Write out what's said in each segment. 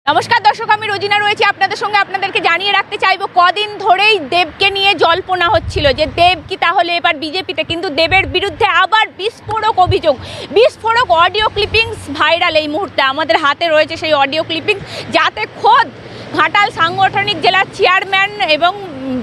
নমস্কার দর্শক, আমি রোজিনা রয়েছি আপনাদের সঙ্গে। আপনাদেরকে জানিয়ে রাখতে চাইবো, কদিন ধরেই দেবকে নিয়ে জল্পনা হচ্ছিল যে দেব কি তাহলে এবার বিজেপিতে, কিন্তু দেবের বিরুদ্ধে আবার বিস্ফোরক অভিযোগ, বিস্ফোরক অডিও ক্লিপিংস ভাইরাল এই মুহূর্তে। আমাদের হাতে রয়েছে সেই অডিও ক্লিপিংস, যাতে খোদ ঘাটাল সাংগঠনিক জেলার চেয়ারম্যান এবং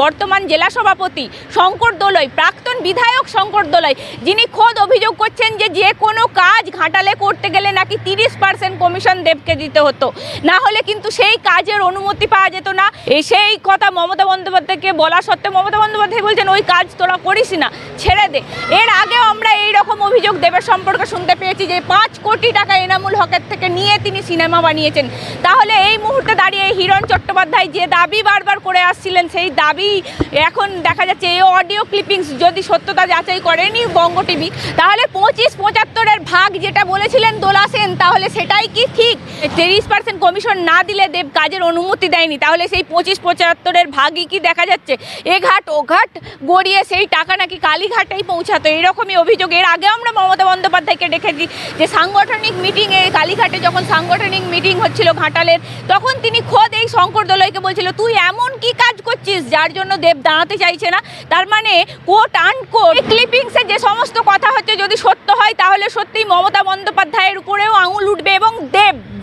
বর্তমান জেলা সভাপতি শঙ্কর দোলই, প্রাক্তন বিধায়ক শঙ্কর দোলই, যিনি খোদ অভিযোগ করছেন যে কোনো কাজ ঘাটালে করতে গেলে নাকি 30% কমিশন দেবকে দিতে হতো, না হলে কিন্তু সেই কাজের অনুমতি পাওয়া যেত না। সেই কথা মমতা বন্দ্যোপাধ্যায়কে বলা সত্ত্বেও মমতা বন্দ্যোপাধ্যায় বলছেন ওই কাজ তোরা করিস না, ছেড়ে দে। এর আগেও আমরা এই রকম অভিযোগ দেবের সম্পর্কে শুনতে পেয়েছি যে 5 কোটি টাকা এনামুল হকের থেকে নিয়ে তিনি সিনেমা বানিয়েছেন। তাহলে এই মুহূর্তে দাঁড়িয়ে হিরণ চট্টোপাধ্যায় যে দাবি বারবার করে আসছিলেন, সেই দাবি এখন দেখা যাচ্ছে এই অডিও ক্লিপিংস যদি সত্যতা যাচাই করেনি বঙ্গ টিভি, তাহলে 25-75-এর ভাগ যেটা বলেছিলেন দোলা সেন, তাহলে সেটাই কি ঠিক? 30% কমিশন না দিলে দেব কাজের অনুমতি দেয়নি, তাহলে সেই 25-75-এর ভাগই কি দেখা যাচ্ছে এঘাট ওঘাট গড়িয়ে সেই টাকা নাকি কালীঘাটেই পৌঁছাতো, এরকমই অভিযোগ। এর আগে আমরা মমতা বন্দ্যোপাধ্যায়কে দেখেছি যে সাংগঠনিক মিটিংয়ে কালীঘাটে যখন সাংগঠনিক মিটিং হচ্ছিল ঘাটালের, তখন তিনি খোদ এই শঙ্কর দোলইকে বলছিল তুই এমন কি কাজ করছিস যার জন্য দেব দাঁড়াতে চাইছে না। তার মানে কোট আনকোট ক্লিপিংসে যে সমস্ত কথা হচ্ছে যদি সত্য হয়, তাহলে সত্যিই মমতা বন্দ্যোপাধ্যায়ের উপরেও আঙুল উঠবে এবং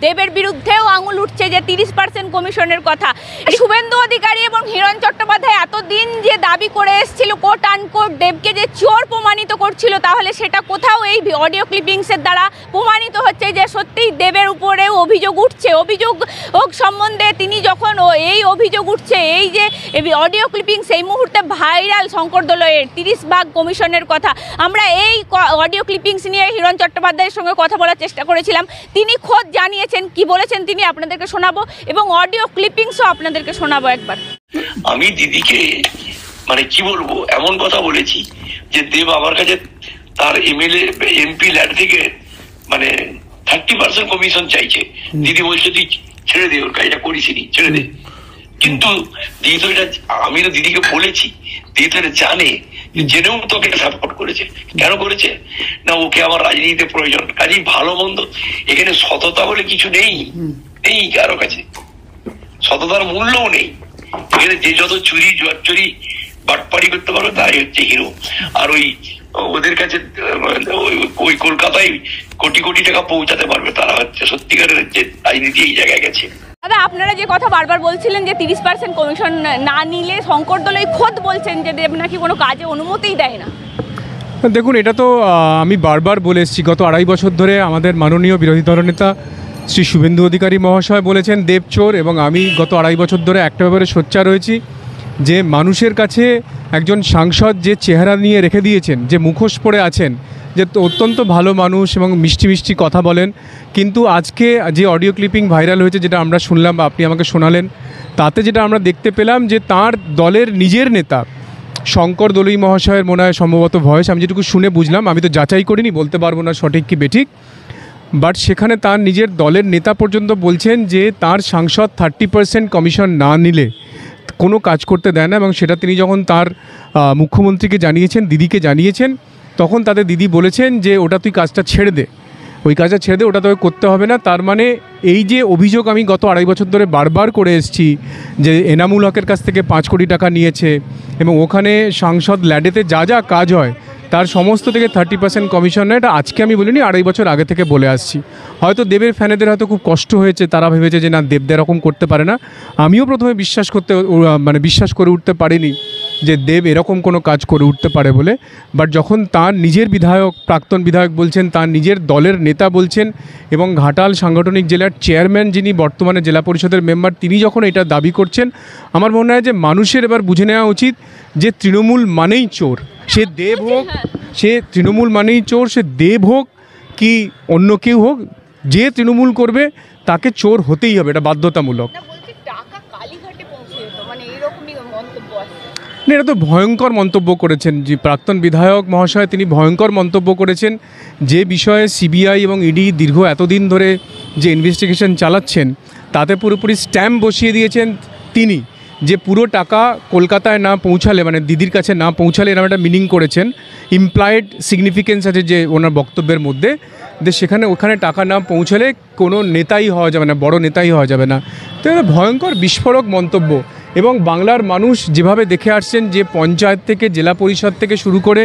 দেবের বিরুদ্ধেও আঙুল উঠছে যে 30% কমিশনের কথা। শুভেন্দু অধিকারী এবং হিরণ চট্টোপাধ্যায় এতদিন যে দাবি করে এসেছিল কোট আনকোট দেবকে যে চোর প্রমাণিত করছিল, তাহলে সেটা কোথাও এই অডিও ক্লিপিংসের দ্বারা প্রমাণিত হচ্ছে যে সত্যিই দেবের উপরেও অভিযোগ উঠছে। অভিযোগ সম্বন্ধে তিনি যখন এই অভিযোগ উঠছে, এই যে অডিও ক্লিপিংস এই মুহূর্তে ভাইরাল শঙ্কর দোলইয়ের 30% কমিশনের কথা, আমরা এই অডিও ক্লিপিংস নিয়ে হিরণ চট্টোপাধ্যায়ের সঙ্গে কথা বলার চেষ্টা করেছিলাম। তিনি খোদ জানিয়েছেন, কি বলেছেন তিনি আপনাদেরকে শোনাবো এবং অডিও ক্লিপিংসও আপনাদেরকে শোনাবো একবার। আমি দিদিকে মানে কি বলবো, এমন কথা বলেছি যে দেব আমার কাছে তার এমএলএ এমপি ল্যাড থেকে মানে 30% কমিশন চাইছে। দিদি বলছে তুই ছেড়ে দে, ওর কাজটা করিসনি, ছেড়ে দে। কিন্তু দিদি তো এটা, আমি তো দিদিকে বলেছি, দিদি তো এটা জানে, জেনেও তোকে সাপোর্ট করেছে। কেন করেছে না, ওকে আমার রাজনীতিতে প্রয়োজন। কাজেই ভালো মন্দ এখানে সততা বলে কিছু নেই, নেই কারো কাছে, সততার মূল্যও নেই। এখানে যে যত চুরি জুয়াচুরি বাটপাড়ি করতে পারো তাই হচ্ছে হিরো। আর ওদের কাছে ওই কলকাতায় কোটি কোটি টাকা পৌঁছাতে পারবে, তারা হচ্ছে সত্যিকারের যে রাজনীতি এই জায়গায় গেছে। দাদা, আপনারা যে কথা বারবার বলছিলেন যে 30% কমিশন না নিলে শঙ্কর দোলই খোদ বলছেন যে দেব নাকি কোনো কাজে অনুমতিই দেয় না। দেখুন, এটা তো আমি বারবার বলে এসেছি, গত 2.5 বছর ধরে আমাদের মাননীয় বিরোধী দলনেতা শ্রী শুভেন্দু অধিকারী মহাশয় বলেছেন দেব চোর, এবং আমি গত 2.5 বছর ধরে একটা ব্যাপারে সোচ্চার রয়েছি যে মানুষের কাছে একজন সাংসদ যে চেহারা নিয়ে রেখে দিয়েছেন, যে মুখোশ পরে আছেন, যে অত্যন্ত ভালো মানুষ এবং মিষ্টি মিষ্টি কথা বলেন, কিন্তু আজকে যে অডিও ক্লিপিং ভাইরাল হয়েছে, যেটা আমরা শুনলাম বা আপনি আমাকে শোনালেন, তাতে যেটা আমরা দেখতে পেলাম যে তার দলের নিজের নেতা শঙ্কর দোলই মহাশয়ের মনে হয় সম্ভবত ভয়েস, আমি যেটুকু শুনে বুঝলাম, আমি তো যাচাই করিনি, বলতে পারবো না সঠিক কি বেঠিক, বাট সেখানে তার নিজের দলের নেতা পর্যন্ত বলছেন যে তার সাংসদ 30% কমিশন না নিলে কোনো কাজ করতে দেয় না। এবং সেটা তিনি যখন তার মুখ্যমন্ত্রীকে জানিয়েছেন, দিদিকে জানিয়েছেন, তখন তাদের দিদি বলেছেন যে ওটা তুই কাজটা ছেড়ে দে, ওই কাজটা ছেড়ে দে, ওটা তোকে করতে হবে না। তার মানে এই যে অভিযোগ আমি গত 2.5 বছর ধরে বারবার করে এসেছি যে এনামুল হকের কাছ থেকে 5 কোটি টাকা নিয়েছে এবং ওখানে সাংসদ ল্যাডেতে যা যা কাজ হয় তার সমস্ত থেকে 30% কমিশন নেয়, এটা আজকে আমি বলিনি, 2.5 বছর আগে থেকে বলে আসছি। হয়তো দেবের ফ্যানেদের হয়তো খুব কষ্ট হয়েছে, তারা ভেবেছে যে না, দেব এরকম করতে পারে না। আমিও প্রথমে বিশ্বাস করে উঠতে পারিনি যে দেব এরকম কোনো কাজ করে উঠতে পারে বলে, বাট যখন তার নিজের বিধায়ক, প্রাক্তন বিধায়ক বলছেন, তার নিজের দলের নেতা বলছেন, এবং ঘাটাল সাংগঠনিক জেলার চেয়ারম্যান যিনি বর্তমানে জেলা পরিষদের মেম্বার, তিনি যখন এটা দাবি করছেন, আমার মনে হয় যে মানুষের এবার বুঝে নেওয়া উচিত যে তৃণমূল মানেই চোর। সে দেব হোক, সে তৃণমূল মানেই চোর, সে দেব হোক কি অন্য কেউ হোক, যে তৃণমূল করবে তাকে চোর হতেই হবে, এটা বাধ্যতামূলক। না, এটা তো ভয়ঙ্কর মন্তব্য করেছেন যে প্রাক্তন বিধায়ক মহাশয়, তিনি ভয়ঙ্কর মন্তব্য করেছেন যে বিষয়ে সিবিআই এবং ইডি দীর্ঘ এতদিন ধরে যে ইনভেস্টিগেশন চালাচ্ছেন, তাতে পুরোপুরি স্ট্যাম্প বসিয়ে দিয়েছেন তিনি, যে পুরো টাকা কলকাতায় না পৌঁছালে, মানে দিদির কাছে না পৌঁছালে, এরকম একটা মিনিং করেছেন, ইমপ্লয়েড সিগনিফিকেন্স আছে যে ওনার বক্তব্যের মধ্যে, যে ওখানে টাকা না পৌঁছলে কোনো নেতাই হওয়া যাবে না, বড় নেতাই হওয়া যাবে না। তো এটা ভয়ঙ্কর বিস্ফোরক মন্তব্য। এবং বাংলার মানুষ যেভাবে দেখে আসছেন যে পঞ্চায়েত থেকে জেলা পরিষদ থেকে শুরু করে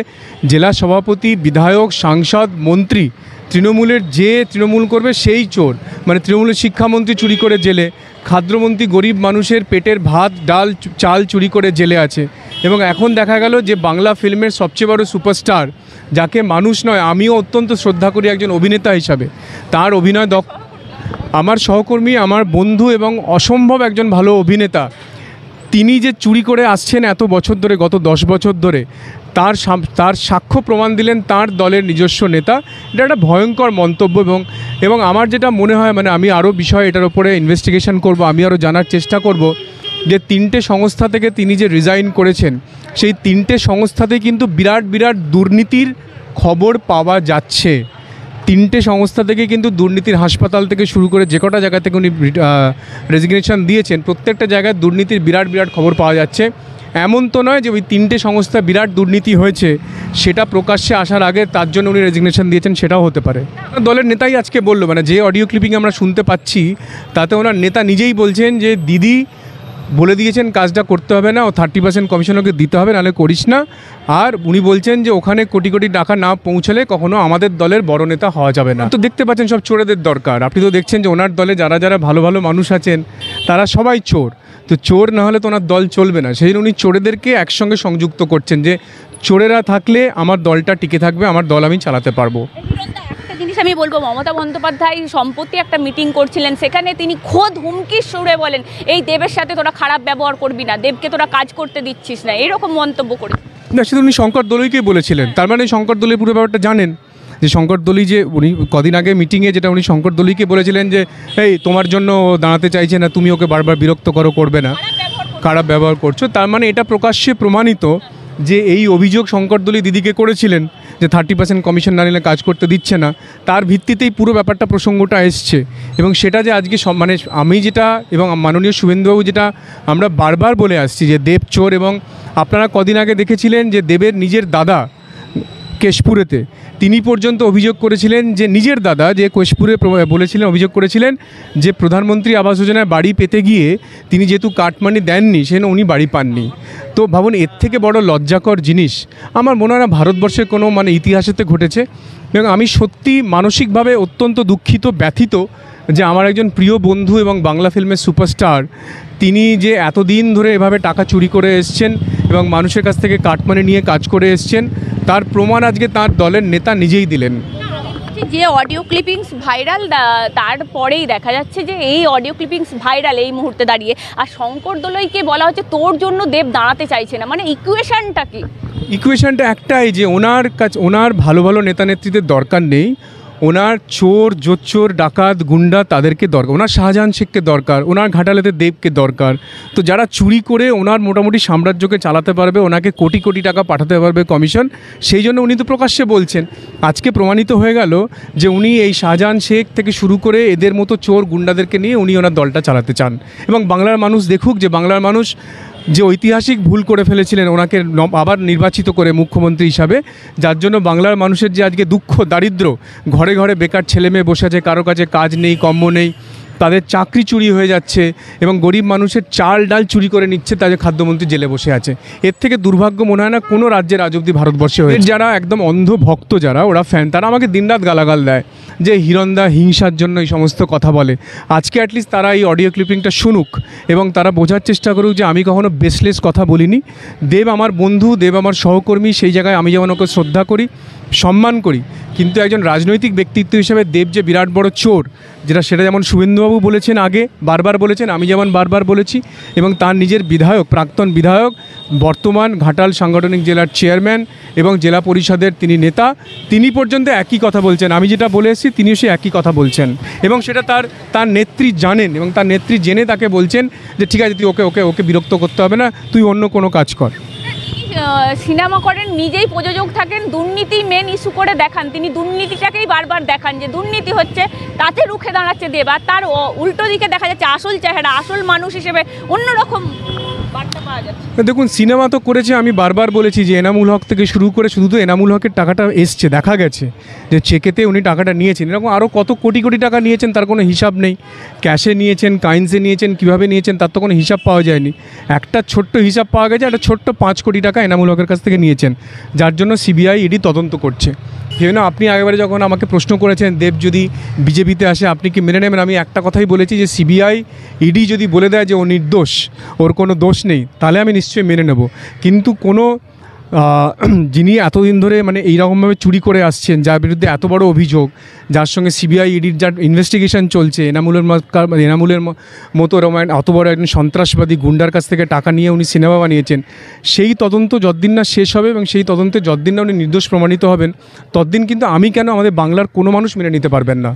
জেলা সভাপতি, বিধায়ক, সাংসদ, মন্ত্রী, তৃণমূলের যে তৃণমূল করবে সেই চোর। মানে তৃণমূলের শিক্ষামন্ত্রী চুরি করে জেলে, খাদ্যমন্ত্রী গরিব মানুষের পেটের ভাত ডাল চাল চুরি করে জেলে আছে। এবং এখন দেখা গেল যে বাংলা ফিল্মের সবচেয়ে বড় সুপারস্টার, যাকে মানুষ নয় আমিও অত্যন্ত শ্রদ্ধা করি একজন অভিনেতা হিসাবে, তার অভিনয় আমার সহকর্মী, আমার বন্ধু এবং অসম্ভব একজন ভালো অভিনেতা, তিনি যে চুরি করে আসছেন এত বছর ধরে, গত 10 বছর ধরে, তার সাক্ষ্য প্রমাণ দিলেন তার দলের নিজস্ব নেতা। এটা একটা ভয়ঙ্কর মন্তব্য। এবং আমার যেটা মনে হয়, মানে আমি আরও বিষয় এটার উপরে ইনভেস্টিগেশন করব, আমি আরও জানার চেষ্টা করব যে 3টে সংস্থা থেকে তিনি যে রিজাইন করেছেন, সেই 3টে সংস্থাতেই কিন্তু বিরাট বিরাট দুর্নীতির খবর পাওয়া যাচ্ছে। 3টে সংস্থা থেকে কিন্তু দুর্নীতির, হাসপাতাল থেকে শুরু করে যে কটা জায়গা থেকে উনি রেজিগনেশন দিয়েছেন, প্রত্যেকটা জায়গায় দুর্নীতির বিরাট বিরাট খবর পাওয়া যাচ্ছে। এমন তো নয় যে ওই 3টে সংস্থা বিরাট দুর্নীতি হয়েছে সেটা প্রকাশ্যে আসার আগে তার জন্য উনি রেজিগনেশন দিয়েছেন, সেটাও হতে পারে। দলের নেতাই আজকে বললো, মানে যে অডিও ক্লিপিং আমরা শুনতে পাচ্ছি তাতে ওনার নেতা নিজেই বলছেন যে দিদি বলে দিয়েছেন কাজটা করতে হবে না, ও 30% কমিশন ওকে দিতে হবে, নাহলে করিস না। আর উনি বলছেন যে ওখানে কোটি কোটি টাকা না পৌঁছলে কখনো আমাদের দলের বড় নেতা হওয়া যাবে না। তো দেখতে পাচ্ছেন সব চোরেদের দরকার। আপনি তো দেখছেন যে ওনার দলে যারা যারা ভালো ভালো মানুষ আছেন তারা সবাই চোর। তো চোর না হলে তো ওনার দল চলবে না। সেই জন্য উনি চোরেদেরকে একসঙ্গে সংযুক্ত করছেন যে চোরেরা থাকলে আমার দলটা টিকে থাকবে, আমার দল আমি চালাতে পারবো। জিনিস আমি বলবো, মমতা বন্দ্যোপাধ্যায় সম্প্রতি একটা মিটিং করছিলেন, সেখানে তিনি খোদ হুমকির সুরে বলেন এই দেবের সাথে তোরা খারাপ ব্যবহার করবি না, দেবকে তোরা কাজ করতে দিচ্ছিস না, এরকম মন্তব্য করে। না, সেটা উনি শঙ্কর দলুইকেই বলেছিলেন। তার মানে শঙ্কর দলুই পুরো ব্যাপারটা জানেন, যে শঙ্কর দলুই যে উনি কদিন আগে মিটিংয়ে যেটা উনি শঙ্কর দলুইকে বলেছিলেন যে এই তোমার জন্য দাঁড়াতে চাইছে না, তুমি ওকে বারবার বিরক্ত করবে না, খারাপ ব্যবহার করছো। তার মানে এটা প্রকাশ্যে প্রমাণিত যে এই অভিযোগ শঙ্কর দলুই দিদিকে করেছিলেন যে 30% কমিশন না নিলে কাজ করতে দিচ্ছে না। তার ভিত্তিতেই পুরো ব্যাপারটা, প্রসঙ্গটা এসছে। এবং সেটা যে আজকে মানে আমি যেটা এবং মাননীয় শুভেন্দুবাবু যেটা আমরা বারবার বলে আসছি যে দেব চোর। এবং আপনারা কদিন আগে দেখেছিলেন যে দেবের নিজের দাদা কেশপুরেতে তিনি পর্যন্ত অভিযোগ করেছিলেন যে নিজের দাদা যে কেশপুরে বলেছিলেন, অভিযোগ করেছিলেন যে প্রধানমন্ত্রী আবাস যোজনায় বাড়ি পেতে গিয়ে তিনি যেহেতু কাটমানি দেননি সেজন্য উনি বাড়ি পাননি। তো ভাবুন, এর থেকে বড় লজ্জাকর জিনিস আমার মনে হয় না ভারতবর্ষের কোনো মানে ইতিহাসেতে ঘটেছে। এবং আমি সত্যি মানসিকভাবে অত্যন্ত দুঃখিত, ব্যথিত যে আমার একজন প্রিয় বন্ধু এবং বাংলা ফিল্মের সুপারস্টার তিনি যে এতদিন ধরে এভাবে টাকা চুরি করে এসছেন এবং মানুষের কাছ থেকে কাটমানি নিয়ে কাজ করে এসছেন, তার প্রমাণ আজকে তার দলের নেতা নিজেই দিলেন। যে অডিও ক্লিপিংস ভাইরাল, তারপরেই দেখা যাচ্ছে যে এই অডিও ক্লিপিংস ভাইরাল এই মুহূর্তে দাঁড়িয়ে, আর শঙ্কর দলুইকে বলা হচ্ছে তোর জন্য দেব দাঁড়াতে চাইছে না। মানে ইকুয়েশনটা কি? ইকুয়েশনটা একটাই যে ওনার ভালো ভালো নেতা নেত্রীদের দরকার নেই, ওনার চোর, জোচ্চোর, ডাকাত, গুন্ডা তাদেরকে দরকার, ওনার শাহজাহান শেখকে দরকার, ওনার ঘাটালেতে দেবকে দরকার। তো যারা চুরি করে ওনার মোটামুটি সাম্রাজ্যকে চালাতে পারবে, ওনাকে কোটি কোটি টাকা পাঠাতে পারবে কমিশন, সেই জন্য উনি তো প্রকাশ্যে বলছেন। আজকে প্রমাণিত হয়ে গেল যে উনি এই শাহজাহান শেখ থেকে শুরু করে এদের মতো চোর গুন্ডাদেরকে নিয়ে উনি ওনার দলটা চালাতে চান। এবং বাংলার মানুষ দেখুক যে বাংলার মানুষ যে ঐতিহাসিক ভুল করে ফেলেছিলেন ওনাকে আবার নির্বাচিত করে মুখ্যমন্ত্রী হিসাবে, যার জন্য বাংলার মানুষের যে আজকে দুঃখ, দারিদ্র, ঘরে ঘরে বেকার ছেলে মেয়ে বসে আছে, কারো কাছে কাজ নেই, কম্ম নেই, তাদের চাকরি চুরি হয়ে যাচ্ছে এবং গরিব মানুষের চাল ডাল চুরি করে নিচ্ছে, তাদের খাদ্যমন্ত্রী জেলে বসে আছে। এর থেকে দুর্ভাগ্য মনে হয় না কোনো রাজ্যের আজ অব্দি ভারতবর্ষে হয়েছে। যারা একদম অন্ধ ভক্ত, যারা ওরা ফ্যান, তারা আমাকে দিনরাত গালাগাল দেয় যে হিরণদা হিংসার জন্য এই সমস্ত কথা বলে। আজকে অ্যাটলিস্ট তারা এই অডিও ক্লিপিংটা শুনুক এবং তারা বোঝার চেষ্টা করুক যে আমি কখনো বেসলেস কথা বলিনি। দেব আমার বন্ধু, দেব আমার সহকর্মী, সেই জায়গায় আমি যেমন ওকে শ্রদ্ধা করি, সম্মান করি, কিন্তু একজন রাজনৈতিক ব্যক্তিত্ব হিসেবে দেব যে বিরাট বড় চোর, সেটা যেমন শুভেন্দুবাবু বলেছেন, আগে বারবার বলেছেন, আমি যেমন বারবার বলেছি, এবং তার নিজের বিধায়ক, প্রাক্তন বিধায়ক, বর্তমান ঘাটাল সাংগঠনিক জেলার চেয়ারম্যান এবং জেলা পরিষদের তিনি নেতা, তিনি পর্যন্ত একই কথা বলছেন। আমি যেটা বলে এসেছি তিনিও সে একই কথা বলছেন এবং সেটা তার নেত্রী জানেন এবং তার নেত্রী জেনে তাকে বলছেন যে ঠিক আছে, তুই ওকে বিরক্ত করতে হবে না, তুই অন্য কোনো কাজ কর। সিনেমা করেন, নিজেই প্রযোজক থাকেন, দুর্নীতি মেন ইস্যু করে দেখান, তিনি দুর্নীতিটাকেই বারবার দেখান যে দুর্নীতি হচ্ছে, তাতে রুখে দাঁড়াচ্ছে দেব। আর তার উল্টো দিকে দেখা যাচ্ছে আসল চেহারা, আসল মানুষ হিসেবে অন্যরকম বার্তা পাওয়া যাচ্ছে? দেখুন, সিনেমা তো করেছে, আমি বারবার বলেছি যে এনামুল হক থেকে শুরু করে শুধু তো এনামুল হকের টাকাটা এসছে, দেখা গেছে যে চেকেতে উনি টাকাটা নিয়েছেন। এরকম আরও কত কোটি কোটি টাকা নিয়েছেন তার কোনো হিসাব নেই। ক্যাশে নিয়েছেন, কাইন্সে নিয়েছেন, কীভাবে নিয়েছেন তার তো কোনো হিসাব পাওয়া যায়নি। একটা ছোট্ট হিসাব পাওয়া গেছে, একটা ছোট্ট 5 কোটি টাকা এনামুল হকের কাছ থেকে নিয়েছেন, যার জন্য সিবিআই ইডি তদন্ত করছে। সেই জন্য আপনি আগেবারে যখন আমাকে প্রশ্ন করেছেন দেব যদি বিজেপিতে আসে আপনি কি মেনে নেবেন, আমি একটা কথাই বলেছি যে সিবিআই ইডি যদি বলে দেয় যে ও নির্দোষ, ওর কোনো দোষ নেই, তাহলে আমি নিশ্চয়ই মেনে নেব। কিন্তু কোনো যিনি এতদিন ধরে মানে এইরকমভাবে চুরি করে আসছেন, যার বিরুদ্ধে এত বড় অভিযোগ, যার সঙ্গে সিবিআই ইডির যার ইনভেস্টিগেশন চলছে, এনামুলের মতো অত বড় একজন সন্ত্রাসবাদী গুন্ডার কাছ থেকে টাকা নিয়ে উনি সিনেমা বানিয়েছেন, সেই তদন্ত যতদিন না শেষ হবে এবং সেই তদন্তে যতদিন না উনি নির্দোষ প্রমাণিত হবেন, ততদিন কিন্তু আমি কেন আমাদের বাংলার কোনো মানুষ মেনে নিতে পারবেন না।